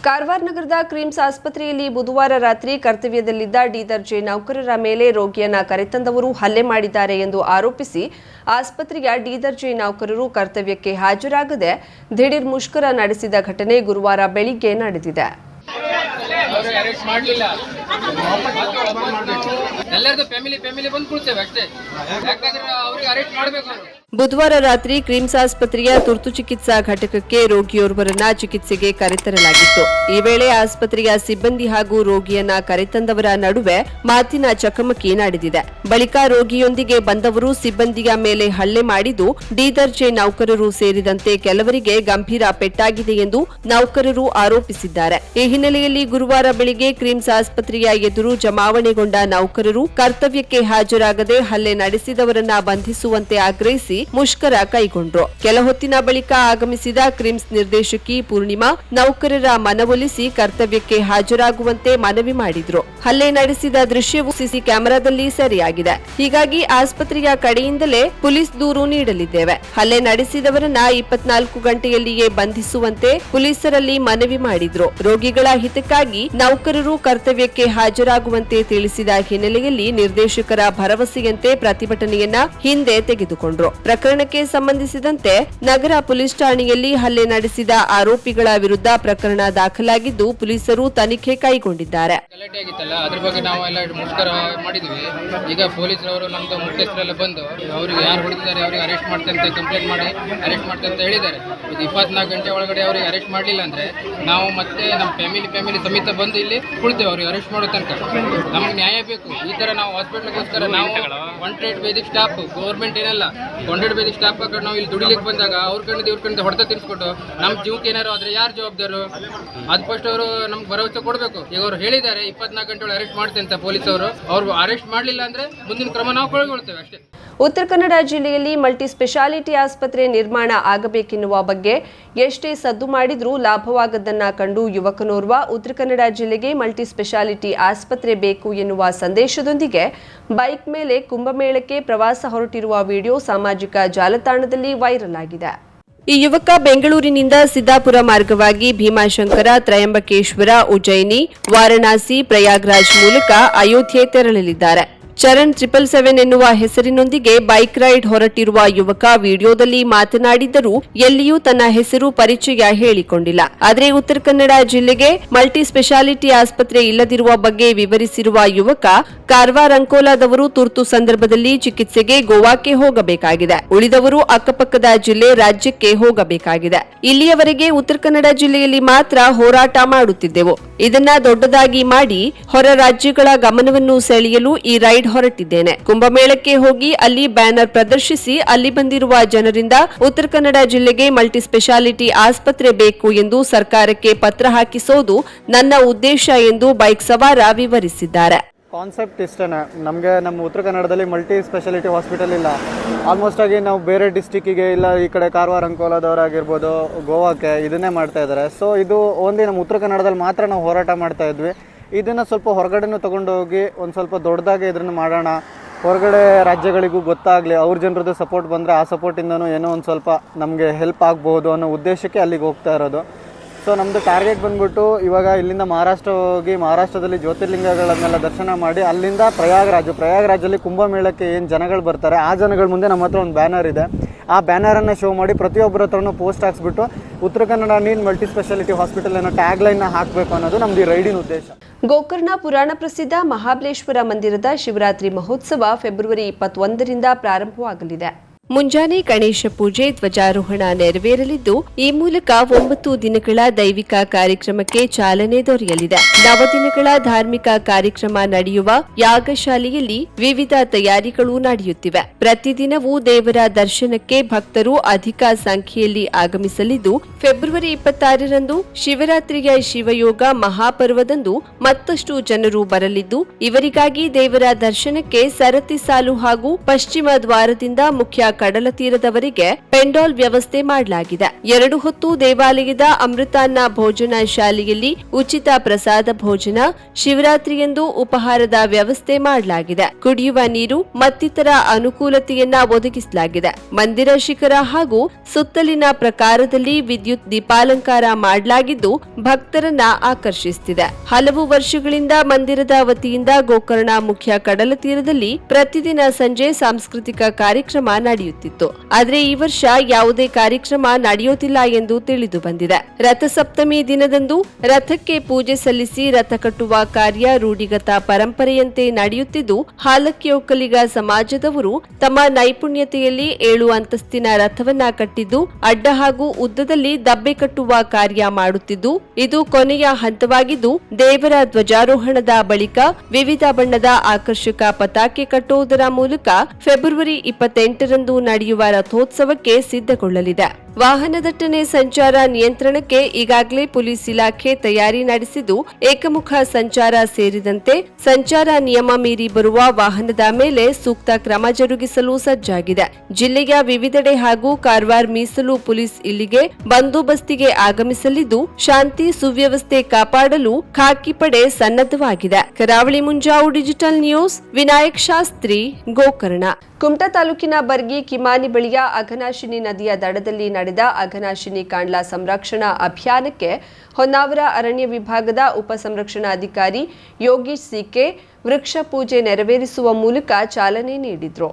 ಕಾರವಾರ ನಗರದ ಕ್ರಿಮ್ಸ್ ಆಸ್ಪತ್ರೆಯಲ್ಲಿ ಬುಧವಾರ ರಾತ್ರಿ ಕರ್ತವ್ಯದಲ್ಲಿದ್ದ ಡಿ ದರ್ಜೆ ನೌಕರರ ಮೇಲೆ ರೋಗಿಯನ್ನ ಕರೆತಂದವರು ಹಲ್ಲೆ ಮಾಡಿದ್ದಾರೆ ಎಂದು ಆರೋಪಿಸಿ ಆಸ್ಪತ್ರೆಯ ಡಿ ದರ್ಜೆ ನೌಕರರು ಕರ್ತವ್ಯಕ್ಕೆ ಹಾಜರಾಗದೆ ದಿಢೀರ್ ಮುಷ್ಕರ ನಡೆಸಿದ ಘಟನೆ ಗುರುವಾರ ಬೆಳಿಗ್ಗೆ ನಡೆದಿದೆ. ಬುಧವಾರ ರಾತ್ರಿ ಕ್ರಿಮ್ಸ್ ಆಸ್ಪತ್ರೆಯ ತುರ್ತು ಚಿಕಿತ್ಸಾ ಘಟಕಕ್ಕೆ ರೋಗಿಯೋರ್ವರನ್ನ ಚಿಕಿತ್ಸೆಗೆ ಕರೆತರಲಾಗಿತ್ತು. ಈ ವೇಳೆ ಆಸ್ಪತ್ರೆಯ ಸಿಬ್ಬಂದಿ ಹಾಗೂ ರೋಗಿಯನ್ನ ಕರೆತಂದವರ ನಡುವೆ ಮಾತಿನ ಚಕಮಕಿ ನಡೆದಿದೆ. ಬಳಿಕ ರೋಗಿಯೊಂದಿಗೆ ಬಂದವರು ಸಿಬ್ಬಂದಿಯ ಮೇಲೆ ಹಲ್ಲೆ ಮಾಡಿದ್ದು ಡಿ ದರ್ಜೆ ನೌಕರರು ಸೇರಿದಂತೆ ಕೆಲವರಿಗೆ ಗಂಭೀರ ಪೆಟ್ಟಾಗಿದೆ ಎಂದು ನೌಕರರು ಆರೋಪಿಸಿದ್ದಾರೆ. ಈ ಹಿನ್ನೆಲೆಯಲ್ಲಿ ಗುರುವಾರ ಬೆಳಿಗ್ಗೆ ಕ್ರಿಮ್ಸ್ ಆಸ್ಪತ್ರೆಯ ಎದುರು ಜಮಾವಣೆಗೊಂಡ ನೌಕರರು ಕರ್ತವ್ಯಕ್ಕೆ ಹಾಜರಾಗದೆ ಹಲ್ಲೆ ನಡೆಸಿದವರನ್ನ ಬಂಧಿಸುವಂತೆ ಆಗ್ರಹಿಸಿ ಮುಷ್ಕರ ಕೈಗೊಂಡ್ರು. ಕೆಲ ಹೊತ್ತಿನ ಬಳಿಕ ಆಗಮಿಸಿದ ಕ್ರಿಮ್ಸ್ ನಿರ್ದೇಶಕಿ ಪೂರ್ಣಿಮಾ ನೌಕರರ ಮನವೊಲಿಸಿ ಕರ್ತವ್ಯಕ್ಕೆ ಹಾಜರಾಗುವಂತೆ ಮನವಿ ಮಾಡಿದ್ರು. ಹಲ್ಲೆ ನಡೆಸಿದ ದೃಶ್ಯವು ಸಿಸಿ ಕ್ಯಾಮೆರಾದಲ್ಲಿ ಸೆರೆಯಾಗಿದೆ. ಹೀಗಾಗಿ ಆಸ್ಪತ್ರೆಯ ಕಡೆಯಿಂದಲೇ ಪೊಲೀಸ್ ದೂರು ನೀಡಲಿದ್ದೇವೆ. ಹಲ್ಲೆ ನಡೆಸಿದವರನ್ನ 24 ಗಂಟೆಯಲ್ಲಿಯೇ ಬಂಧಿಸುವಂತೆ ಪೊಲೀಸರಲ್ಲಿ ಮನವಿ ಮಾಡಿದ್ರು. ರೋಗಿಗಳ ಹಿತಕ್ಕಾಗಿ ನೌಕರರು ಕರ್ತವ್ಯಕ್ಕೆ ಹಾಜರಾಗುವಂತೆ ತಿಳಿಸಿದ ಹಿನ್ನೆಲೆಯಲ್ಲಿ ನಿರ್ದೇಶಕರ ಭರವಸೆಯಂತೆ ಪ್ರತಿಭಟನೆಯನ್ನ ಹಿಂದೆ ತೆಗೆದುಕೊಂಡ್ರು. ಪ್ರಕರಣಕ್ಕೆ ಸಂಬಂಧಿಸಿದಂತೆ ನಗರ ಪೊಲೀಸ್ ಠಾಣೆಯಲ್ಲಿ ಹಲ್ಲೆ ನಡೆಸಿದ ಆರೋಪಿಗಳ ವಿರುದ್ಧ ಪ್ರಕರಣ ದಾಖಲಾಗಿದ್ದು ಪೊಲೀಸರು ತನಿಖೆ ಕೈಗೊಂಡಿದ್ದಾರೆ. ಅದ್ರ ಬಗ್ಗೆ ನಾವೆಲ್ಲ ಮುಷ್ಕರ ಮಾಡಿದ್ವಿ. ಈಗ ಪೊಲೀಸರವರು ನಮ್ದು ಮುಖ್ಯಸ್ಥರೆಲ್ಲ ಬಂದು ಅವ್ರಿಗೆ ಯಾರು ಹೊಡೆದಿದ್ದಾರೆ ಅವ್ರಿಗೆ ಅರೆಸ್ಟ್ ಮಾಡ್ತಂತೆ ಕಂಪ್ಲೇಂಟ್ ಮಾಡಿ ಅರೆಸ್ಟ್ ಮಾಡ್ತಂತ ಹೇಳಿದ್ದಾರೆ. ಇದು 24 ಗಂಟೆ ಒಳಗಡೆ ಅವ್ರಿಗೆ ಅರೆಸ್ಟ್ ಮಾಡಲಿಲ್ಲ ಅಂದ್ರೆ ನಾವು ಮತ್ತೆ ನಮ್ಮ ಫ್ಯಾಮಿಲಿ ಸಮೇತ ಬಂದು ಇಲ್ಲಿ ಕುಳಿತೇವೆ. ಅವ್ರಿಗೆ ಅರೆಸ್ಟ್ ಮಾಡೋ ತನಕ ನಮ್ಗೆ ನ್ಯಾಯ ಬೇಕು. ಈ ತರ ನಾವು ಹಾಸ್ಪಿಟಲ್ಗೋಸ್ಕರ ನಾವು 100 ಬೇಸಿಕ್ ಸ್ಟಾಫ್ ಗೌರ್ಮೆಂಟ್ ಏನಲ್ಲ 100 ಬೇಸಿಕ್ ಸ್ಟಾಫ್ ನಾವು ಇಲ್ಲಿ ದುಡಿಲಿಕ್ಕೆ ಬಂದಾಗ ಅವ್ರ ಕಣ್ಣಿಂದ ಇವ್ರ ಕಣ್ಣಿಂದ ಹೊಡೆತ ತಿನ್ಸ್ಕೊಟ್ಟು ನಮ್ಮ ಜೀವಕ್ಕೆ ಏನಾರು ಆದ್ರೆ ಯಾರು ಜವಾಬ್ದಾರು? ಅದು ಫಸ್ಟ್ ಅವರು ನಮ್ಗೆ ಭರವಸೆ ಕೊಡಬೇಕು. ಈಗ ಅವರು ಹೇಳಿದ್ದಾರೆ 24 ಗಂಟೆ ಅರೆಸ್ಟ್ ಮಾಡ್ತೇವೆ ಅಂತ ಪೊಲೀಸ್ ಅವರು. ಅವ್ರು ಅರೆಸ್ಟ್ ಮಾಡಲಿಲ್ಲ ಅಂದ್ರೆ ಮುಂದಿನ ಕ್ರಮ ನಾವು ಕೈಗೊಳ್ತೇವೆ ಅಷ್ಟೇ. ಉತ್ತರ ಕನ್ನಡ ಜಿಲ್ಲೆಯಲ್ಲಿ ಮಲ್ಟಿ ಸ್ಪೆಷಾಲಿಟಿ ಆಸ್ಪತ್ರೆ ನಿರ್ಮಾಣ ಆಗಬೇಕೆನ್ನುವ ಬಗ್ಗೆ ಎಷ್ಟೇ ಸದ್ದು ಮಾಡಿದ್ರೂ ಲಾಭವಾಗದ್ದನ್ನ ಕಂಡು ಯುವಕನೋರ್ವ ಉತ್ತರ ಕನ್ನಡ ಜಿಲ್ಲೆಗೆ ಮಲ್ಟಿ ಸ್ಪೆಷಾಲಿಟಿ ಆಸ್ಪತ್ರೆ ಬೇಕು ಎನ್ನುವ ಸಂದೇಶದೊಂದಿಗೆ ಬೈಕ್ ಮೇಲೆ ಕುಂಭಮೇಳಕ್ಕೆ ಪ್ರವಾಸ ಹೊರಟಿರುವ ವಿಡಿಯೋ ಸಾಮಾಜಿಕ ಜಾಲತಾಣದಲ್ಲಿ ವೈರಲ್ ಆಗಿದೆ. ಈ ಯುವಕ ಬೆಂಗಳೂರಿನಿಂದ ಸಿದ್ದಾಪುರ ಮಾರ್ಗವಾಗಿ ಭೀಮಾಶಂಕರ, ತ್ರಯಂಬಕೇಶ್ವರ, ಉಜ್ಜಯಿನಿ, ವಾರಣಾಸಿ, ಪ್ರಯಾಗ್ರಾಜ್ ಮೂಲಕ ಅಯೋಧ್ಯೆ ತೆರಳಲಿದ್ದಾರೆ. ಚರಣ್ 777 ಎನ್ನುವ ಹೆಸರಿನೊಂದಿಗೆ ಬೈಕ್ ರೈಡ್ ಹೊರಟಿರುವ ಯುವಕ ವಿಡಿಯೋದಲ್ಲಿ ಮಾತನಾಡಿದ್ದರೂ ಎಲ್ಲಿಯೂ ತನ್ನ ಹೆಸರು ಪರಿಚಯ ಹೇಳಿಕೊಂಡಿಲ್ಲ. ಆದರೆ ಉತ್ತರ ಕನ್ನಡ ಜಿಲ್ಲೆಗೆ ಮಲ್ಟಿ ಸ್ಪೆಷಾಲಿಟಿ ಆಸ್ಪತ್ರೆ ಇಲ್ಲದಿರುವ ಬಗ್ಗೆ ವಿವರಿಸಿರುವ ಯುವಕ ಕಾರವಾರ ಅಂಕೋಲಾದವರು ತುರ್ತು ಸಂದರ್ಭದಲ್ಲಿ ಚಿಕಿತ್ಸೆಗೆ ಗೋವಾಕ್ಕೆ ಹೋಗಬೇಕಾಗಿದೆ. ಉಳಿದವರು ಅಕ್ಕಪಕ್ಕದ ಜಿಲ್ಲೆ ರಾಜ್ಯಕ್ಕೆ ಹೋಗಬೇಕಾಗಿದೆ. ಇಲ್ಲಿಯವರೆಗೆ ಉತ್ತರ ಕನ್ನಡ ಜಿಲ್ಲೆಯಲ್ಲಿ ಮಾತ್ರ ಹೋರಾಟ ಮಾಡುತ್ತಿದ್ದೆವು. ಇದನ್ನ ದೊಡ್ಡದಾಗಿ ಮಾಡಿ ಹೊರ ರಾಜ್ಯಗಳ ಗಮನವನ್ನು ಸೆಳೆಯಲು ಈ ರೈಡ್ ಹೊರಟಿದ್ದೇನೆ. ಕುಂಭಮೇಳಕ್ಕೆ ಹೋಗಿ ಅಲ್ಲಿ ಬ್ಯಾನರ್ ಪ್ರದರ್ಶಿಸಿ ಅಲ್ಲಿ ಬಂದಿರುವ ಜನರಿಂದ ಉತ್ತರ ಕನ್ನಡ ಜಿಲ್ಲೆಗೆ ಮಲ್ಟಿ ಸ್ಪೆಷಾಲಿಟಿ ಆಸ್ಪತ್ರೆ ಬೇಕು ಎಂದು ಸರ್ಕಾರಕ್ಕೆ ಪತ್ರ ಹಾಕಿಸೋದು ನನ್ನ ಉದ್ದೇಶ ಎಂದು ಬೈಕ್ ಸವಾರ ವಿವರಿಸಿದ್ದಾರೆ. ಕಾನ್ಸೆಪ್ಟ್ ಇಷ್ಟೇನೆ. ನಮಗೆ ನಮ್ಮ ಉತ್ತರ ಕನ್ನಡದಲ್ಲಿ ಮಲ್ಟಿ ಸ್ಪೆಷಾಲಿಟಿ ಹಾಸ್ಪಿಟಲ್ ಇಲ್ಲ. ಆಲ್ಮೋಸ್ಟ್ ಆಗಿ ನಾವು ಬೇರೆ ಡಿಸ್ಟಿಕ್ಕಿಗೆ ಇಲ್ಲ ಈ ಕಡೆ ಕಾರವಾರ ಅಂಕೋಲಾದವರಾಗಿರ್ಬೋದು ಗೋವಾಕ್ಕೆ ಇದನ್ನೇ ಮಾಡ್ತಾ ಇದ್ದಾರೆ. ಸೊ ಇದು ಓನ್ಲಿ ನಮ್ಮ ಉತ್ತರ ಕನ್ನಡದಲ್ಲಿ ಮಾತ್ರ ನಾವು ಹೋರಾಟ ಮಾಡ್ತಾ ಇದ್ವಿ. ಇದನ್ನು ಸ್ವಲ್ಪ ಹೊರಗಡೆನೂ ತೊಗೊಂಡೋಗಿ ಒಂದು ಸ್ವಲ್ಪ ದೊಡ್ಡದಾಗಿ ಇದನ್ನು ಮಾಡೋಣ, ಹೊರಗಡೆ ರಾಜ್ಯಗಳಿಗೂ ಗೊತ್ತಾಗಲಿ, ಅವ್ರ ಜನರದ್ದು ಸಪೋರ್ಟ್ ಬಂದರೆ ಆ ಸಪೋರ್ಟಿಂದನೂ ಏನೋ ಒಂದು ಸ್ವಲ್ಪ ನಮಗೆ ಹೆಲ್ಪ್ ಆಗ್ಬೋದು ಅನ್ನೋ ಉದ್ದೇಶಕ್ಕೆ ಅಲ್ಲಿಗೆ ಹೋಗ್ತಾ ಇರೋದು. ಸೊ ನಮ್ಮದು ಟಾರ್ಗೆಟ್ ಬಂದ್ಬಿಟ್ಟು ಇವಾಗ ಇಲ್ಲಿಂದ ಮಹಾರಾಷ್ಟ್ರ ಹೋಗಿ ಮಹಾರಾಷ್ಟ್ರದಲ್ಲಿ ಜ್ಯೋತಿರ್ಲಿಂಗಗಳನ್ನೆಲ್ಲ ದರ್ಶನ ಮಾಡಿ ಅಲ್ಲಿಂದ ಪ್ರಯಾಗ್ರಾಜಲ್ಲಿ ಕುಂಭಮೇಳಕ್ಕೆ ಏನು ಜನಗಳು ಬರ್ತಾರೆ ಆ ಜನಗಳ ಮುಂದೆ ನಮ್ಮ ಹತ್ರ ಒಂದು ಬ್ಯಾನರ್ ಇದೆ. ಆ ಬ್ಯಾನರನ್ನು ಶೋ ಮಾಡಿ ಪ್ರತಿಯೊಬ್ಬರ ಹತ್ರನೂ ಪೋಸ್ಟ್ ಹಾಕ್ಸ್ಬಿಟ್ಟು ಉತ್ತರ ಕನ್ನಡ ನೀನ್ ಮಲ್ಟಿ ಸ್ಪೆಷಾಲಿಟಿ ಹಾಸ್ಪಿಟಲ್ ಅನ್ನೋ ಟ್ಯಾಗ್ ಲೈನ್ ಹಾಕಬೇಕು ಅನ್ನೋದು ನಮ್ದು ಈ ರೈಡಿನ ಉದ್ದೇಶ. ಗೋಕರ್ಣ ಪುರಾಣ ಪ್ರಸಿದ್ಧ ಮಹಾಬಲೇಶ್ವರ ಮಂದಿರದ ಶಿವರಾತ್ರಿ ಮಹೋತ್ಸವ ಫೆಬ್ರವರಿ 21ರಿಂದ ಪ್ರಾರಂಭವಾಗಲಿದೆ. ಮುಂಜಾನೆ ಗಣೇಶ ಪೂಜೆ, ಧ್ವಜಾರೋಹಣ ನೆರವೇರಲಿದ್ದು ಈ ಮೂಲಕ 9 ದಿನಗಳ ದೈವಿಕ ಕಾರ್ಯಕ್ರಮಕ್ಕೆ ಚಾಲನೆ ದೊರೆಯಲಿದೆ. 9 ದಿನಗಳ ಧಾರ್ಮಿಕ ಕಾರ್ಯಕ್ರಮ ನಡೆಯುವ ಯಾಗಶಾಲೆಯಲ್ಲಿ ವಿವಿಧ ತಯಾರಿಗಳು ನಡೆಯುತ್ತಿವೆ. ಪ್ರತಿದಿನವೂ ದೇವರ ದರ್ಶನಕ್ಕೆ ಭಕ್ತರು ಅಧಿಕ ಸಂಖ್ಯೆಯಲ್ಲಿ ಆಗಮಿಸಲಿದ್ದು ಫೆಬ್ರವರಿ 26ರಂದು ಶಿವರಾತ್ರಿಯ ಶಿವಯೋಗ ಮಹಾಪರ್ವದಂದು ಮತ್ತಷ್ಟು ಜನರು ಬರಲಿದ್ದು ಇವರಿಗಾಗಿ ದೇವರ ದರ್ಶನಕ್ಕೆ ಸರತಿ ಸಾಲು ಹಾಗೂ ಪಶ್ಚಿಮ ದ್ವಾರದಿಂದ ಮುಖ್ಯ ಕಡಲ ತೀರದವರೆಗೆ ಪೆಂಡಾಲ್ ವ್ಯವಸ್ಥೆ ಮಾಡಲಾಗಿದೆ. 2 ಹೊತ್ತು ದೇವಾಲಯದ ಅಮೃತಾನ್ನ ಭೋಜನ ಶಾಲೆಯಲ್ಲಿ ಉಚಿತ ಪ್ರಸಾದ ಭೋಜನ, ಶಿವರಾತ್ರಿಯಂದು ಉಪಹಾರದ ವ್ಯವಸ್ಥೆ ಮಾಡಲಾಗಿದೆ. ಕುಡಿಯುವ ನೀರು ಮತ್ತಿತರ ಅನುಕೂಲತೆಯನ್ನ ಒದಗಿಸಲಾಗಿದೆ. ಮಂದಿರ ಶಿಖರ ಹಾಗೂ ಸುತ್ತಲಿನ ಪ್ರಕಾರದಲ್ಲಿ ವಿದ್ಯುತ್ ದೀಪಾಲಂಕಾರ ಮಾಡಲಾಗಿದ್ದು ಭಕ್ತರನ್ನ ಆಕರ್ಷಿಸುತ್ತಿದೆ. ಹಲವು ವರ್ಷಗಳಿಂದ ಮಂದಿರದ ವತಿಯಿಂದ ಗೋಕರ್ಣ ಮುಖ್ಯ ಕಡಲ ತೀರದಲ್ಲಿ ಪ್ರತಿದಿನ ಸಂಜೆ ಸಾಂಸ್ಕೃತಿಕ ಕಾರ್ಯಕ್ರಮ ನಡೆಯುತ್ತಿತ್ತು. ಆದರೆ ಈ ವರ್ಷ ಯಾವುದೇ ಕಾರ್ಯಕ್ರಮ ನಡೆಯುತ್ತಿಲ್ಲ ಎಂದು ತಿಳಿದು ಬಂದಿದೆ. ರಥಸಪ್ತಮಿ ದಿನದಂದು ರಥಕ್ಕೆ ಪೂಜೆ ಸಲ್ಲಿಸಿ ರಥ ಕಟ್ಟುವ ಕಾರ್ಯ ರೂಢಿಗತ ಪರಂಪರೆಯಂತೆ ನಡೆಯುತ್ತಿದ್ದು, ಹಾಲಕ್ಕಿ ಒಕ್ಕಲಿಗ ಸಮಾಜದವರು ತಮ್ಮ ನೈಪುಣ್ಯತೆಯಲ್ಲಿ 7 ಅಂತಸ್ತಿನ ರಥವನ್ನ ಕಟ್ಟಿದ್ದು ಅಡ್ಡ ಹಾಗೂ ಉದ್ದದಲ್ಲಿ ದಬ್ಬೆ ಕಟ್ಟುವ ಕಾರ್ಯ ಮಾಡುತ್ತಿದ್ದು, ಇದು ಕೊನೆಯ ಹಂತವಾಗಿದ್ದು ದೇವರ ಧ್ವಜಾರೋಹಣದ ಬಳಿಕ ವಿವಿಧ ಬಣ್ಣದ ಆಕರ್ಷಕ ಪತಾಕೆ ಕಟ್ಟುವುದರ ಮೂಲಕ ಫೆಬ್ರವರಿ 28ರಂದು ನಡೆಯುವ ರಥೋತ್ಸವಕ್ಕೆ ಸಿದ್ಧಗೊಳ್ಳಲಿದೆ. ವಾಹನ ದಟ್ಟಣೆ ಸಂಚಾರ ನಿಯಂತ್ರಣಕ್ಕೆ ಈಗಾಗಲೇ ಪೊಲೀಸ್ ಇಲಾಖೆ ತಯಾರಿ ನಡೆಸಿದ್ದು, ಏಕಮುಖ ಸಂಚಾರ ಸೇರಿದಂತೆ ಸಂಚಾರ ನಿಯಮ ಮೀರಿ ಬರುವ ವಾಹನದ ಮೇಲೆ ಸೂಕ್ತ ಕ್ರಮ ಜರುಗಿಸಲು ಸಜ್ಜಾಗಿದೆ. ಜಿಲ್ಲೆಯ ವಿವಿಧೆಡೆ ಹಾಗೂ ಕಾರವಾರ ಮೀಸಲು ಪೊಲೀಸ್ ಇಲ್ಲಿಗೆ ಬಂದೋಬಸ್ತಿಗೆ ಆಗಮಿಸಲಿದ್ದು, ಶಾಂತಿ ಸುವ್ಯವಸ್ಥೆ ಕಾಪಾಡಲು ಖಾಕಿ ಪಡೆ ಸನ್ನದ್ಧವಾಗಿದೆ. ಕರಾವಳಿ ಮುಂಜಾವು ಡಿಜಿಟಲ್ ನ್ಯೂಸ್, ವಿನಾಯಕ್ ಶಾಸ್ತ್ರಿ, ಗೋಕರ್ಣ. ಕುಮಟಾ ತಾಲೂಕಿನ ಬರ್ಗಿ ಕಿಮಾನಿ ಬಳಿಯ ಅಘನಾಶಿನಿ ನದಿಯ ದಡದಲ್ಲಿ ನಡೆದ ಅಘನಾಶಿನಿ ಕಾಂಡ್ಲಾ ಸಂರಕ್ಷಣಾ ಅಭಿಯಾನಕ್ಕೆ ಹೊನ್ನಾವರ ಅರಣ್ಯ ವಿಭಾಗದ ಉಪ ಸಂರಕ್ಷಣಾಧಿಕಾರಿ ಯೋಗೀಶ್ ಸಿಕೆ ವೃಕ್ಷ ಪೂಜೆ ನೆರವೇರಿಸುವ ಮೂಲಕ ಚಾಲನೆ ನೀಡಿದರು.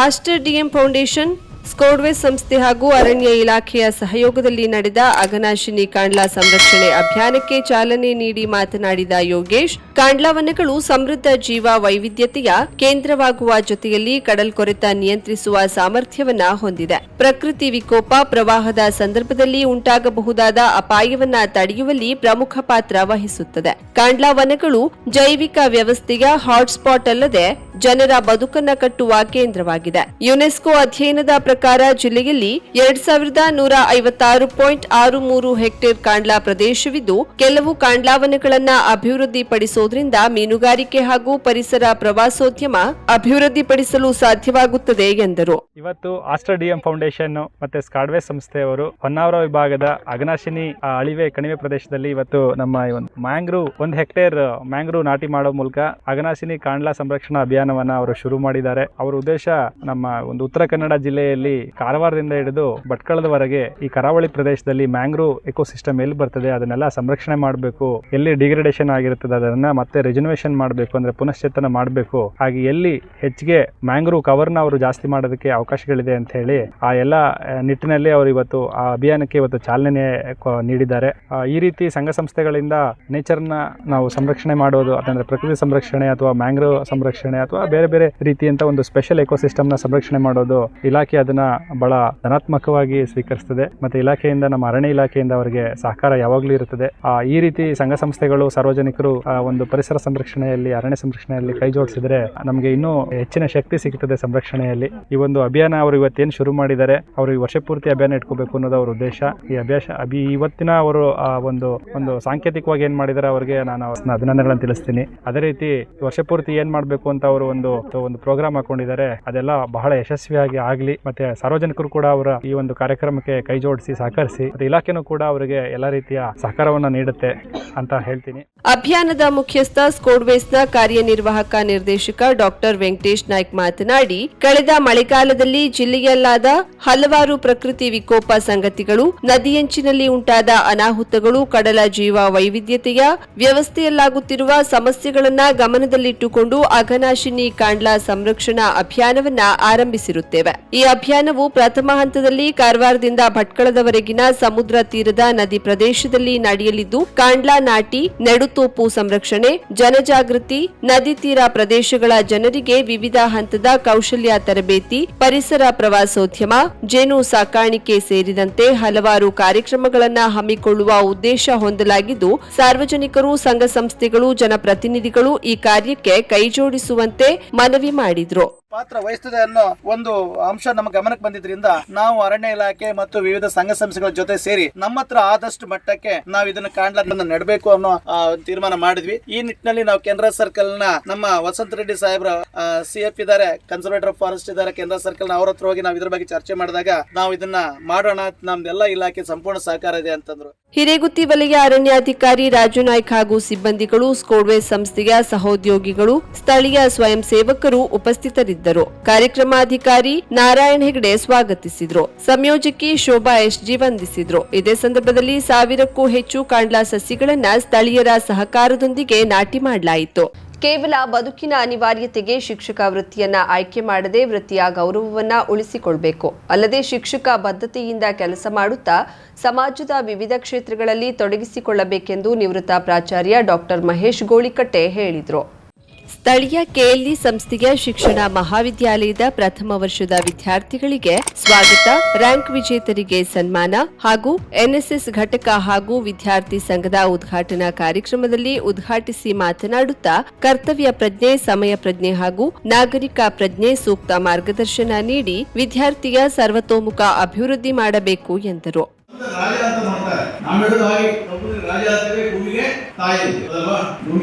ಆಸ್ಟರ್ ಡಿಎಂ ಫೌಂಡೇಶನ್, ಸ್ಕೋಡ್ವೇಸ್ ಸಂಸ್ಥೆ ಹಾಗೂ ಅರಣ್ಯ ಇಲಾಖೆಯ ಸಹಯೋಗದಲ್ಲಿ ನಡೆದ ಅಘನಾಶಿನಿ ಕಾಂಡ್ಲಾ ಸಂರಕ್ಷಣೆ ಅಭಿಯಾನಕ್ಕೆ ಚಾಲನೆ ನೀಡಿ ಮಾತನಾಡಿದ ಯೋಗೇಶ್, ಕಾಂಡ್ಲಾ ವನಗಳು ಸಮೃದ್ಧ ಜೀವ ವೈವಿಧ್ಯತೆಯ ಕೇಂದ್ರವಾಗುವ ಜೊತೆಯಲ್ಲಿ ಕಡಲ್ಕೊರೆತ ನಿಯಂತ್ರಿಸುವ ಸಾಮರ್ಥ್ಯವನ್ನ ಹೊಂದಿದೆ. ಪ್ರಕೃತಿ ವಿಕೋಪ, ಪ್ರವಾಹದ ಸಂದರ್ಭದಲ್ಲಿ ಉಂಟಾಗಬಹುದಾದ ಅಪಾಯವನ್ನ ತಡೆಯುವಲ್ಲಿ ಪ್ರಮುಖ ಪಾತ್ರ ವಹಿಸುತ್ತದೆ. ಕಾಂಡ್ಲಾ ವನಗಳು ಜೈವಿಕ ವ್ಯವಸ್ಥೆಯ ಹಾಟ್ಸ್ಪಾಟ್ ಅಲ್ಲದೆ ಜನರ ಬದುಕನ್ನ ಕಟ್ಟುವ ಕೇಂದ್ರವಾಗಿದೆ. ಯುನೆಸ್ಕೋ ಅಧ್ಯಯನದ ಪ್ರಕಾರ ಜಿಲ್ಲೆಯಲ್ಲಿ 2156.63 ಹೆಕ್ಟೇರ್ ಕಾಂಡ್ಲಾ ಪ್ರದೇಶವಿದ್ದು, ಕೆಲವು ಕಾಂಡ್ಲಾ ವನಗಳನ್ನು ಅಭಿವೃದ್ಧಿಪಡಿಸುವುದರಿಂದ ಮೀನುಗಾರಿಕೆ ಹಾಗೂ ಪರಿಸರ ಪ್ರವಾಸೋದ್ಯಮ ಅಭಿವೃದ್ಧಿಪಡಿಸಲು ಸಾಧ್ಯವಾಗುತ್ತದೆ ಎಂದರು. ಇವತ್ತು ಆಸ್ಟರ್ ಡಿಎಂ ಫೌಂಡೇಶನ್ ಮತ್ತೆ ಸ್ಕಾಡ್ವೇಸ್ ಸಂಸ್ಥೆಯವರು ಹೊನ್ನಾವರ ವಿಭಾಗದ ಅಘನಾಶಿನಿ ಅಳಿವೆ ಕಣಿವೆ ಪ್ರದೇಶದಲ್ಲಿ ಇವತ್ತು ನಮ್ಮ ಮ್ಯಾಂಗ್ರೂವ್ 1 ಹೆಕ್ಟೇರ್ ಮ್ಯಾಂಗ್ರೂವ್ ನಾಟಿ ಮಾಡೋ ಮೂಲಕ ಅಘನಾಶಿನಿ ಕಾಂಡ್ಲಾ ಸಂರಕ್ಷಣಾ ಅಭಿಯಾನವನ್ನ ಅವರು ಶುರು ಮಾಡಿದ್ದಾರೆ. ಅವರ ಉದ್ದೇಶ ನಮ್ಮ ಒಂದು ಉತ್ತರ ಕನ್ನಡ ಜಿಲ್ಲೆಯಲ್ಲಿ ಕಾರವಾರದಿಂದ ಹಿಡಿದು ಭಟ್ಕಳದವರೆಗೆ ಈ ಕರಾವಳಿ ಪ್ರದೇಶದಲ್ಲಿ ಮ್ಯಾಂಗ್ರೂವ್ ಎಕೋಸಿಸ್ಟಮ್ ಎಲ್ಲಿ ಬರ್ತದೆ ಅದನ್ನೆಲ್ಲ ಸಂರಕ್ಷಣೆ ಮಾಡಬೇಕು, ಎಲ್ಲಿ ಡಿಗ್ರೇಡೇಷನ್ ಆಗಿರ್ತದೆ ಅದನ್ನ ಮತ್ತೆ ರಿಜನರೇಷನ್ ಮಾಡಬೇಕು, ಅಂದ್ರೆ ಪುನಶ್ಚೇತನ ಮಾಡಬೇಕು, ಹಾಗೆ ಎಲ್ಲಿ ಹೆಚ್ಚಿಗೆ ಮ್ಯಾಂಗ್ರೂವ್ ಕವರ್ನ ಅವರು ಜಾಸ್ತಿ ಮಾಡೋದಕ್ಕೆ ಅವಕಾಶಗಳಿದೆ ಅಂತ ಹೇಳಿ ಆ ಎಲ್ಲ ನಿಟ್ಟಿನಲ್ಲಿ ಅವರು ಇವತ್ತು ಆ ಅಭಿಯಾನಕ್ಕೆ ಇವತ್ತು ಚಾಲನೆ ನೀಡಿದ್ದಾರೆ. ಈ ರೀತಿ ಸಂಘ ಸಂಸ್ಥೆಗಳಿಂದ ನೇಚರ್ನ ನಾವು ಸಂರಕ್ಷಣೆ ಮಾಡೋದು, ಅಂದ್ರೆ ಪ್ರಕೃತಿ ಸಂರಕ್ಷಣೆ ಅಥವಾ ಮ್ಯಾಂಗ್ರೂವ್ ಸಂರಕ್ಷಣೆ ಅಥವಾ ಬೇರೆ ಬೇರೆ ರೀತಿಯಂತ ಒಂದು ಸ್ಪೆಷಲ್ ಎಕೋಸಿಸ್ಟಮ್ನ ಸಂರಕ್ಷಣೆ ಮಾಡೋದು ಇಲಾಖೆ ಅದನ್ನ ಬಹಳ ಧನಾತ್ಮಕವಾಗಿ ಸ್ವೀಕರಿಸುತ್ತದೆ. ಮತ್ತೆ ಇಲಾಖೆಯಿಂದ, ನಮ್ಮ ಅರಣ್ಯ ಇಲಾಖೆಯಿಂದ ಅವರಿಗೆ ಸಹಕಾರ ಯಾವಾಗಲೂ ಇರುತ್ತದೆ. ಈ ರೀತಿ ಸಂಘ ಸಂಸ್ಥೆಗಳು, ಸಾರ್ವಜನಿಕರು ಒಂದು ಪರಿಸರ ಸಂರಕ್ಷಣೆಯಲ್ಲಿ, ಅರಣ್ಯ ಸಂರಕ್ಷಣೆಯಲ್ಲಿ ಕೈ ಜೋಡಿಸಿದ್ರೆ ನಮಗೆ ಇನ್ನೂ ಹೆಚ್ಚಿನ ಶಕ್ತಿ ಸಿಗುತ್ತದೆ ಸಂರಕ್ಷಣೆಯಲ್ಲಿ. ಈ ಒಂದು ಅಭಿಯಾನ ಅವರು ಇವತ್ತೇನು ಶುರು ಮಾಡಿದ್ದಾರೆ, ಅವರು ಈ ವರ್ಷ ಪೂರ್ತಿ ಅಭಿಯಾನ ಇಟ್ಕೋಬೇಕು ಅನ್ನೋದು ಅವರ ಉದ್ದೇಶ. ಈ ಇವತ್ತಿನ ಅವರು ಒಂದು ಸಾಂಕೇತಿಕವಾಗಿ ಏನ್ ಮಾಡಿದ್ದಾರೆ ಅವರಿಗೆ ನಾನು ಅಭಿನಂದನೆಗಳನ್ನು ತಿಳಿಸ್ತೀನಿ. ಅದೇ ರೀತಿ ವರ್ಷ ಪೂರ್ತಿ ಏನ್ ಮಾಡಬೇಕು ಅಂತ ಅವರು ಒಂದು ಪ್ರೋಗ್ರಾಮ್ ಹಾಕೊಂಡಿದ್ದಾರೆ. ಅದೆಲ್ಲ ಬಹಳ ಯಶಸ್ವಿಯಾಗಿ ಆಗ್ಲಿ, ಮತ್ತೆ ಸಾರ್ವಜನಿಕರು ಕೂಡ ಅವರ ಈ ಒಂದು ಕಾರ್ಯಕ್ರಮಕ್ಕೆ ಕೈ ಜೋಡಿಸಿ ಸಹಕರಿಸಿ, ಮತ್ತೆ ಇಲಾಖೆನೂ ಕೂಡ ಅವರಿಗೆ ಎಲ್ಲ ರೀತಿಯ ಸಹಕಾರವನ್ನ ನೀಡುತ್ತೆ ಅಂತ ಹೇಳ್ತೀನಿ. ಅಭಿಯಾನದ ಮುಖ್ಯಸ್ಥ ಸ್ಕೋಡ್ವೇಸ್ನ ಕಾರ್ಯನಿರ್ವಾಹಕ ನಿರ್ದೇಶಕ ಡಾಕ್ಟರ್ ವೆಂಕಟೇಶ್ ನಾಯ್ಕ್ ಮಾತನಾಡಿ, ಕಳೆದ ಮಳೆಗಾಲದಲ್ಲಿ ಜಿಲ್ಲೆಯಲ್ಲಾದ ಹಲವಾರು ಪ್ರಕೃತಿ ವಿಕೋಪ ಸಂಗತಿಗಳು, ನದಿಯಂಚಿನಲ್ಲಿ ಉಂಟಾದ ಅನಾಹುತಗಳು, ಕಡಲ ಜೀವ ವೈವಿಧ್ಯತೆಯ ವ್ಯವಸ್ಥೆಯಲ್ಲಾಗುತ್ತಿರುವ ಸಮಸ್ಯೆಗಳನ್ನ ಗಮನದಲ್ಲಿಟ್ಟುಕೊಂಡು ಅಘನಾಶಿನಿ ಕಾಂಡ್ಲಾ ಸಂರಕ್ಷಣಾ ಅಭಿಯಾನವನ್ನ ಆರಂಭಿಸಿರುತ್ತೇವೆ. ಈ ಅಭಿಯಾನವು ಪ್ರಥಮ ಹಂತದಲ್ಲಿ ಕಾರವಾರದಿಂದ ಭಟ್ಕಳದವರೆಗಿನ ಸಮುದ್ರ ತೀರದ ನದಿ ಪ್ರದೇಶದಲ್ಲಿ ನಡೆಯಲಿದ್ದು, ಕಾಂಡ್ಲಾ ನಾಟಿ, ನೆಡುತೋಪು ಸಂರಕ್ಷಣೆ, ಜನಜಾಗೃತಿ, ನದಿ ತೀರ ಪ್ರದೇಶಗಳ ಜನರಿಗೆ ವಿವಿಧ ಹಂತದ ಕೌಶಲ್ಯ ತರಬೇತಿ, ಪರಿಸರ ಪ್ರವಾಸೋದ್ಯಮ, ಜೇನು ಸಾಕಾಣಿಕೆ ಸೇರಿದಂತೆ ಹಲವಾರು ಕಾರ್ಯಕ್ರಮಗಳನ್ನು ಹಮ್ಮಿಕೊಳ್ಳುವ ಉದ್ದೇಶ ಹೊಂದಲಾಗಿದ್ದು, ಸಾರ್ವಜನಿಕರು, ಸಂಘ ಸಂಸ್ಥೆಗಳು, ಜನಪ್ರತಿನಿಧಿಗಳು ಈ ಕಾರ್ಯಕ್ಕೆ ಕೈಜೋಡಿಸುವಂತೆ ಮನವಿ ಮಾಡಿದ್ರು. ಪಾತ್ರ ವಹಿಸ್ತದೆ ಅನ್ನೋ ಒಂದು ಅಂಶ ನಮ್ಮ ಗಮನಕ್ಕೆ ಬಂದಿದ್ರಿಂದ ನಾವು ಅರಣ್ಯ ಇಲಾಖೆ ಮತ್ತು ವಿವಿಧ ಸಂಘ ಸಂಸ್ಥೆಗಳ ಜೊತೆ ಸೇರಿ ನಮ್ಮ ಹತ್ರ ಆದಷ್ಟು ಮಟ್ಟಕ್ಕೆ ನಾವು ಇದನ್ನ ಕಾಂಡ್ಲಾ ನೆಡಬೇಕು ಮಾಡಬೇಕು ಅನ್ನೋ ತೀರ್ಮಾನ ಮಾಡಿದ್ವಿ. ಈ ನಿಟ್ಟಿನಲ್ಲಿ ನಾವು ಕೆನರಾ ಸರ್ಕಲ್ ನ ನಮ್ಮ ವಸಂತ ರೆಡ್ಡಿ ಸಾಹೇಬ್ರ CF ಇದ್ದಾರೆ, ಕನ್ಸರ್ವೇಟರ್ ಆಫ್ ಫಾರೆಸ್ಟ್ ಇದ್ದಾರೆ ಕೆನರಾ ಸರ್ಕಲ್ ನ, ಅವ್ರ ಹತ್ರ ಹೋಗಿ ನಾವು ಇದ್ರ ಬಗ್ಗೆ ಚರ್ಚೆ ಮಾಡಿದಾಗ ನಾವು ಇದನ್ನ ಮಾಡೋಣ, ನಮ್ದೆಲ್ಲ ಇಲಾಖೆ ಸಂಪೂರ್ಣ ಸಹಕಾರ ಇದೆ ಅಂತಂದ್ರು. ಹಿರೇಗುತ್ತಿ ವಲಯ ಅರಣ್ಯಾಧಿಕಾರಿ ರಾಜು ನಾಯ್ಕ್ ಹಾಗೂ ಸಿಬ್ಬಂದಿಗಳು, ಸ್ಕೋಡ್ವೇಸ್ ಸಂಸ್ಥೆಯ ಸಹೋದ್ಯೋಗಿಗಳು, ಸ್ಥಳೀಯ ಸ್ವಯಂ ಸೇವಕರು ಉಪಸ್ಥಿತರಿದ್ದರು. ಕಾರ್ಯಕ್ರಮಾಧಿಕಾರಿ ನಾರಾಯಣ್ ಹೆಗಡೆ ಸ್ವಾಗತಿಸಿದ್ರು. ಸಂಯೋಜಕಿ ಶೋಭಾ SG ವಂದಿಸಿದ್ರು. ಇದೇ ಸಂದರ್ಭದಲ್ಲಿ 1000ಕ್ಕೂ ಹೆಚ್ಚು ಕಾಂಡ್ಲಾ ಸಸಿಗಳನ್ನ ಸ್ಥಳೀಯರ ಸಹಕಾರದೊಂದಿಗೆ ನಾಟಿ ಮಾಡಲಾಯಿತು. ಕೇವಲ ಬದುಕಿನ ಅನಿವಾರ್ಯತೆಗೆ ಶಿಕ್ಷಕ ವೃತ್ತಿಯನ್ನ ಆಯ್ಕೆ ಮಾಡದೆ ವೃತ್ತಿಯ ಗೌರವವನ್ನ ಉಳಿಸಿಕೊಳ್ಬೇಕು. ಅಲ್ಲದೆ ಶಿಕ್ಷಕ ಬದ್ಧತೆಯಿಂದ ಕೆಲಸ ಮಾಡುತ್ತಾ ಸಮಾಜದ ವಿವಿಧ ಕ್ಷೇತ್ರಗಳಲ್ಲಿ ತೊಡಗಿಸಿಕೊಳ್ಳಬೇಕೆಂದು ನಿವೃತ್ತ ಪ್ರಾಚಾರ್ಯ ಡಾಕ್ಟರ್ ಮಹೇಶ್ ಗೋಳಿಕಟ್ಟೆ ಹೇಳಿದರು. ಸ್ಥಳೀಯ KLE ಸಂಸ್ಥೆಯ ಶಿಕ್ಷಣ ಮಹಾವಿದ್ಯಾಲಯದ ಪ್ರಥಮ ವರ್ಷದ ವಿದ್ಯಾರ್ಥಿಗಳಿಗೆ ಸ್ವಾಗತ, ರ್ಯಾಂಕ್ ವಿಜೇತರಿಗೆ ಸನ್ಮಾನ ಹಾಗೂ NSS ಘಟಕ ಹಾಗೂ ವಿದ್ಯಾರ್ಥಿ ಸಂಘದ ಉದ್ಘಾಟನಾ ಕಾರ್ಯಕ್ರಮದಲ್ಲಿ ಉದ್ಘಾಟಿಸಿ ಮಾತನಾಡುತ್ತಾ ಕರ್ತವ್ಯ ಪ್ರಜ್ಞೆ, ಸಮಯ ಪ್ರಜ್ಞೆ ಹಾಗೂ ನಾಗರಿಕ ಪ್ರಜ್ಞೆ ಸೂಕ್ತ ಮಾರ್ಗದರ್ಶನ ನೀಡಿ ವಿದ್ಯಾರ್ಥಿಯ ಸರ್ವತೋಮುಖ ಅಭಿವೃದ್ಧಿ ಮಾಡಬೇಕು ಎಂದರು. ರಾಜ ಅಂತ ಮಾಡ್ತಾರೆ. ನಾವು ಹೇಳೋದು ಹಾಗೆ ರಾಜ ಅಂತಂದ್ರೆ ಭೂಮಿಗೆ ತಾಯಿ ಅಲ್ವಾ,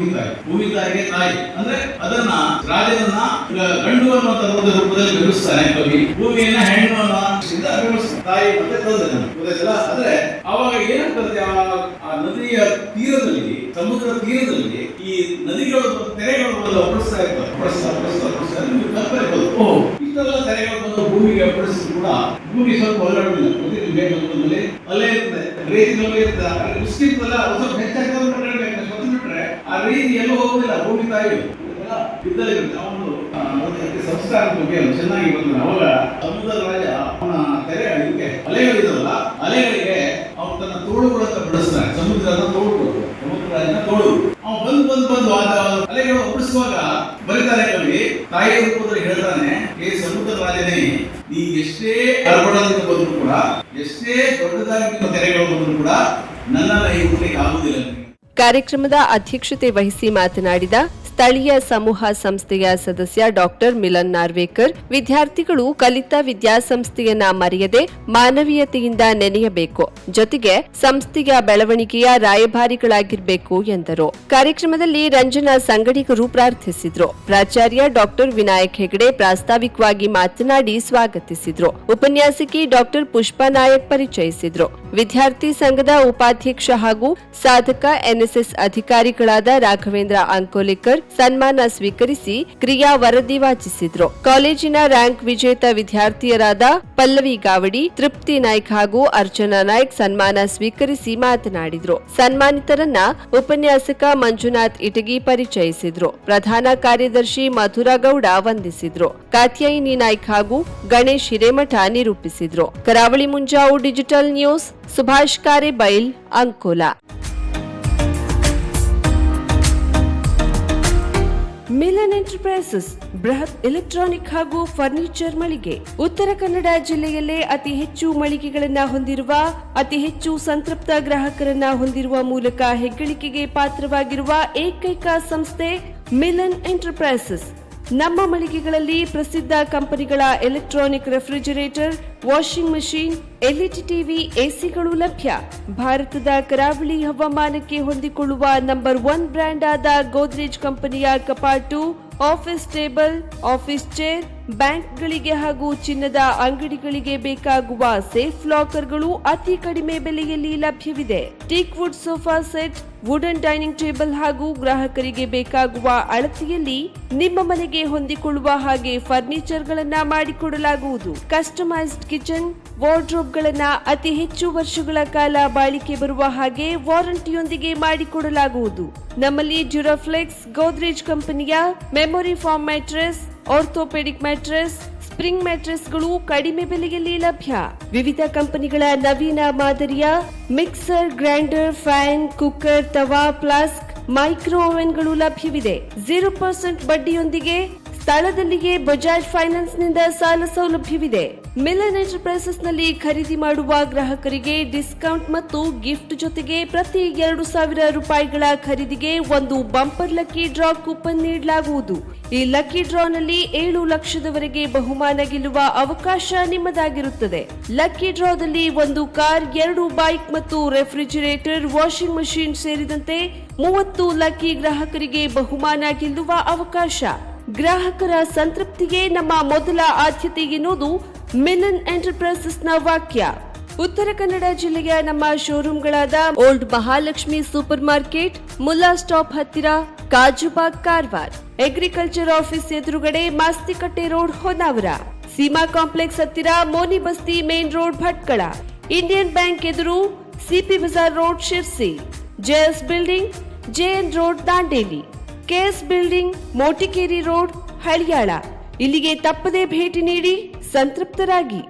ಭೂಮಿ ತಾಯಿಗೆ ತಾಯಿ ಅಂದ್ರೆ ಅದನ್ನ ರಾಜನನ್ನ ಗಂಡು ಅನ್ನುವಂತ ರೂಪದಲ್ಲಿ ವಿವರಿಸ್ತಾನೆ ಕವಿ. ಭೂಮಿಯನ್ನ ಹೆಣ್ಣು ಅನ್ನೋ ತಾಯಿ ಮತ್ತೆ ತಂದೆ ಅಂದ್ರೆ ಅವಾಗ ಏನಾಗ್ತದೆ, ಆ ನದಿಯ ತೀರದಲ್ಲಿ, ಸಮುದ್ರ ತೀರದಲ್ಲಿ ಈ ನದಿಗಳು ತೆರೆಗಳು ಅಪ್ಪಳಿಸ್ತಾ ಇರ್ತಾರೆ. ಇಷ್ಟೆಲ್ಲ ತೆರೆಗಳು ಬಂದು ಭೂಮಿಗೆ ಅಪ್ಪಳಿಸಿದ್ರು ಕೂಡ ಭೂಮಿ ಸ್ವಲ್ಪ ಒಳಗಡಿಲ್ಲ, ಅಲ್ಲೇ ಇರ್ತದೆ, ರೀತಿಯಲ್ಲಿ ಇರ್ತದೆ. ಮುಸ್ಲಿಮ್ಸೆಲ್ಲ ಸ್ವಲ್ಪ ಹೆಚ್ಚಾಗ್ತದೆ, ಆ ರೀತಿ ಎಲ್ಲೂ ಹೋಗುದಿಲ್ಲ. ಭೂಮಿ ತಾಯಿ ಇದ್ದಲ್ಲಿ ಅವನು ಸಂಸ್ಕಾರ ಬಗ್ಗೆ ಚೆನ್ನಾಗಿ ಬಂದ್ರೆ ಅವಾಗ ಸಮುದ್ರ ರಾಜ ಅವನ ತೆರೆ ಇದಕ್ಕೆ ಅಲೆಗಳಿದಾವಲ್ಲ, ಅಲೆಗಳಿಗೆ ಅವನು ತನ್ನ ತೋಳುಗಳನ್ನ ಬಿಡಿಸ್ತಾನೆ. ಸಮುದ್ರದ ತೋಳುಗಳು, ಸಮುದ್ರ ರಾಜನ ತೋಳು. ಅವನು ಬಂದು ಅಲೆಗಳು ಒಪ್ಪಿಸುವಾಗ ಬರೀತಾರೆ ಕವಿ, ತಾಯಿಯ ರೂಪದಲ್ಲಿ ಹೇಳ್ತಾನೆ, ಏ ಸಮುದ್ರ ರಾಜನೇ, ನೀ ಎಷ್ಟೇ ಅರ್ಪಣದಿಂದ ಬಂದ್ರು ಕೂಡ, ಎಷ್ಟೇ ದೊಡ್ಡದಾಗಿ ತೆರೆಗಳು ಬಂದ್ರು ಕೂಡ ನನ್ನನ್ನ ಈ ಹುಡ್ಲಿಕ್ಕೆ ಆಗುದಿಲ್ಲ. ಕಾರ್ಯಕ್ರಮದ ಅಧ್ಯಕ್ಷತೆ ವಹಿಸಿ ಮಾತನಾಡಿದ ಸ್ಥಳೀಯ ಸಮೂಹ ಸಂಸ್ಥೆಯ ಸದಸ್ಯ ಡಾಕ್ಟರ್ ಮಿಲನ್ ನಾರ್ವೇಕರ್, ವಿದ್ಯಾರ್ಥಿಗಳು ಕಲಿತ ವಿದ್ಯಾಸಂಸ್ಥೆಯನ್ನ ಮರೆಯದೆ ಮಾನವೀಯತೆಯಿಂದ ನೆನೆಯಬೇಕು, ಜೊತೆಗೆ ಸಂಸ್ಥೆಯ ಬೆಳವಣಿಗೆಯ ರಾಯಭಾರಿಗಳಾಗಿರಬೇಕು ಎಂದರು. ಕಾರ್ಯಕ್ರಮದಲ್ಲಿ ರಂಜನಾ ಸಂಗಡಿಗರು ಪ್ರಾರ್ಥಿಸಿದ್ರು. ಪ್ರಾಚಾರ್ಯ ಡಾಕ್ಟರ್ ವಿನಾಯಕ್ ಹೆಗಡೆ ಪ್ರಾಸ್ತಾವಿಕವಾಗಿ ಮಾತನಾಡಿ ಸ್ವಾಗತಿಸಿದ್ರು. ಉಪನ್ಯಾಸಕಿ ಡಾಕ್ಟರ್ ಪುಷ್ಪಾ ನಾಯಕ್ ಪರಿಚಯಿಸಿದ್ರು. ವಿದ್ಯಾರ್ಥಿ ಸಂಘದ ಉಪಾಧ್ಯಕ್ಷ ಹಾಗೂ ಸಾಧಕ NSS ಅಧಿಕಾರಿಗಳಾದ ರಾಘವೇಂದ್ರ ಅಂಕೋಲಿಕರ್ ಸನ್ಮಾನ ಸ್ವೀಕರಿಸಿ ಕ್ರಿಯಾ ವರದಿ ವಾಚಿಸಿದ್ರು. ಕಾಲೇಜಿನ ರ್ಯಾಂಕ್ ವಿಜೇತ ವಿದ್ಯಾರ್ಥಿಯರಾದ ಪಲ್ಲವಿ ಗಾವಡಿ, ತೃಪ್ತಿ ನಾಯ್ಕ್ ಹಾಗೂ ಅರ್ಚನಾ ನಾಯ್ಕ್ ಸನ್ಮಾನ ಸ್ವೀಕರಿಸಿ ಮಾತನಾಡಿದ್ರು. ಸನ್ಮಾನಿತರನ್ನ ಉಪನ್ಯಾಸಕ ಮಂಜುನಾಥ್ ಇಟಗಿ ಪರಿಚಯಿಸಿದ್ರು. ಪ್ರಧಾನ ಕಾರ್ಯದರ್ಶಿ ಮಧುರಾ ಗೌಡ ವಂದಿಸಿದ್ರು. ಕಾತ್ಯಾಯಿನಿ ನಾಯ್ಕ್ ಹಾಗೂ ಗಣೇಶ್ ಹಿರೇಮಠ ನಿರೂಪಿಸಿದ್ರು. Karavali Munjavu digital news, Subhash Karebail, Ankola. Milan enterprises ಬೃಹತ್ ಎಲೆಕ್ಟ್ರಾನಿಕ್ ಹಾಗೂ ಫರ್ನಿಚರ್ ಮಳಿಗೆ. ಉತ್ತರ ಕನ್ನಡ ಜಿಲ್ಲೆಯಲ್ಲೇ ಅತಿ ಹೆಚ್ಚು ಮಳಿಗೆಗಳನ್ನ ಹೊಂದಿರುವ, ಅತಿ ಹೆಚ್ಚು ಸಂತೃಪ್ತ ಗ್ರಾಹಕರನ್ನ ಹೊಂದಿರುವ ಮೂಲಕ ಹೆಗ್ಗಳಿಕೆಗೆ ಪಾತ್ರವಾಗಿರುವ ಏಕೈಕ ಸಂಸ್ಥೆ ಮಿಲನ್ ಎಂಟರ್ಪ್ರೈಸಸ್. ನಮ್ಮ ಮಳಿಗೆಗಳಲ್ಲಿ ಪ್ರಸಿದ್ಧ ಕಂಪನಿಗಳ electronic refrigerator, washing machine, LED TV, ACಗಳು ಲಭ್ಯ. ಭಾರತದ ಕರಾವಳಿ ಹವಾಮಾನಕ್ಕೆ ಹೊಂದಿಕೊಳ್ಳುವ ನಂಬರ್ 1 ಬ್ರ್ಯಾಂಡ್ ಆದ ಗೋದ್ರೇಜ್ ಕಂಪನಿಯ ಕಪಾಟು, ಆಫೀಸ್ ಟೇಬಲ್, ಆಫೀಸ್ ಚೇರ್, ಬ್ಯಾಂಕ್ಗಳಿಗೆ ಹಾಗೂ ಚಿನ್ನದ ಅಂಗಡಿಗಳಿಗೆ ಬೇಕಾಗುವ ಸೇಫ್ ಲಾಕರ್ಗಳು ಅತಿ ಕಡಿಮೆ ಬೆಲೆಯಲ್ಲಿ ಲಭ್ಯವಿದೆ. Teak wood sofa set, wooden dining table ಹಾಗೂ ಗ್ರಾಹಕರಿಗೆ ಬೇಕಾಗುವ ಅಳತೆಯಲ್ಲಿ ನಿಮ್ಮ ಮನೆಗೆ ಹೊಂದಿಕೊಳ್ಳುವ ಹಾಗೆ ಫರ್ನಿಚರ್ಗಳನ್ನ ಮಾಡಿಕೊಡಲಾಗುವುದು. ಕಸ್ಟಮೈಸ್ಡ್ ಕಿಚನ್, ವಾರ್ಡ್ರೋಬ್ಗಳನ್ನ ಅತಿ ಹೆಚ್ಚು ವರ್ಷಗಳ ಕಾಲ ಬಾಳಿಕೆ ಬರುವ ಹಾಗೆ ವಾರಂಟಿಯೊಂದಿಗೆ ಮಾಡಿಕೊಡಲಾಗುವುದು. ನಮ್ಮಲ್ಲಿ ಡ್ಯೂರಾಫ್ಲೆಕ್ಸ್, ಗೋದ್ರೇಜ್ ಕಂಪನಿಯ memory foam mattress, orthopaedic mattress, spring ಮ್ಯಾಟ್ರೆಸ್ಗಳು ಕಡಿಮೆ ಬೆಲೆಯಲ್ಲಿ ಲಭ್ಯ. ವಿವಿಧ ಕಂಪನಿಗಳ ನವೀನ ಮಾದರಿಯ ಮಿಕ್ಸರ್, ಗ್ರೈಂಡರ್, ಫ್ಯಾನ್, ಕುಕ್ಕರ್, ತವಾ, ಫ್ಲಾಸ್ಕ್, ಮೈಕ್ರೋ ಓವೆನ್ಗಳು ಲಭ್ಯವಿದೆ. 0% ಬಡ್ಡಿಯೊಂದಿಗೆ ಸ್ಥಳದಲ್ಲಿಯೇ ಬಜಾಜ್ ಫೈನಾನ್ಸ್ ನಿಂದ ಸಾಲ ಸೌಲಭ್ಯವಿದೆ. ಮಿಲನ್ ಎಂಟರ್ಪ್ರೈಸಸ್ ನಲ್ಲಿ ಖರೀದಿ ಮಾಡುವ ಗ್ರಾಹಕರಿಗೆ ಡಿಸ್ಕೌಂಟ್ ಮತ್ತು ಗಿಫ್ಟ್ ಜೊತೆಗೆ ಪ್ರತಿ 2,000 ರೂಪಾಯಿಗಳ ಖರೀದಿಗೆ ಒಂದು ಬಂಪರ್ ಲಕ್ಕಿ ಡ್ರಾ ಕೂಪನ್ ನೀಡಲಾಗುವುದು. ಈ ಲಕ್ಕಿ ಡ್ರಾನಲ್ಲಿ 7 ಲಕ್ಷದವರೆಗೆ ಬಹುಮಾನ ಗೆಲ್ಲುವ ಅವಕಾಶ ನಿಮ್ಮದಾಗಿರುತ್ತದೆ. ಲಕ್ಕಿ ಡ್ರಾದಲ್ಲಿ 1 ಕಾರ್, 2 ಬೈಕ್ ಮತ್ತು ರೆಫ್ರಿಜಿರೇಟರ್, ವಾಷಿಂಗ್ ಮಷಿನ್ ಸೇರಿದಂತೆ 30 ಲಕ್ಕಿ ಗ್ರಾಹಕರಿಗೆ ಬಹುಮಾನ ಗೆಲ್ಲುವ ಅವಕಾಶ. ಗ್ರಾಹಕರ ಸಂತೃಪ್ತಿಗೆ ನಮ್ಮ ಮೊದಲ ಆದ್ಯತೆ ಎನ್ನುವುದು ಮಿಲನ್ ಎಂಟರ್ಪ್ರೈಸಸ್ನ ವಾಕ್ಯ. ಉತ್ತರ ಕನ್ನಡ ಜಿಲ್ಲೆಯ ನಮ್ಮ ಶೋರೂಮ್ಗಳಾದ old Mahalakshmi super market, Mulla stop ಹತ್ತಿರ, ಕಾಜುಬಾಗ್ ಕಾರವಾರ, ಅಗ್ರಿಕಲ್ಚರ್ ಆಫೀಸ್ ಎದುರುಗಡೆ ಮಾಸ್ತಿಕಟ್ಟೆ ರೋಡ್ ಹೊನ್ನಾವರ, ಸೀಮಾ ಕಾಂಪ್ಲೆಕ್ಸ್ ಹತ್ತಿರ Moni Basti main road Bhatkal, Indian bank ಎದುರು CP Bazar road Sirsi, JS building JN road Dandeli, KS building Motikeri road Haliyal. ಇಲ್ಲಿಗೆ ತಪ್ಪದೇ ಭೇಟಿ ನೀಡಿ ಸಂತೃಪ್ತರಾಗಿ.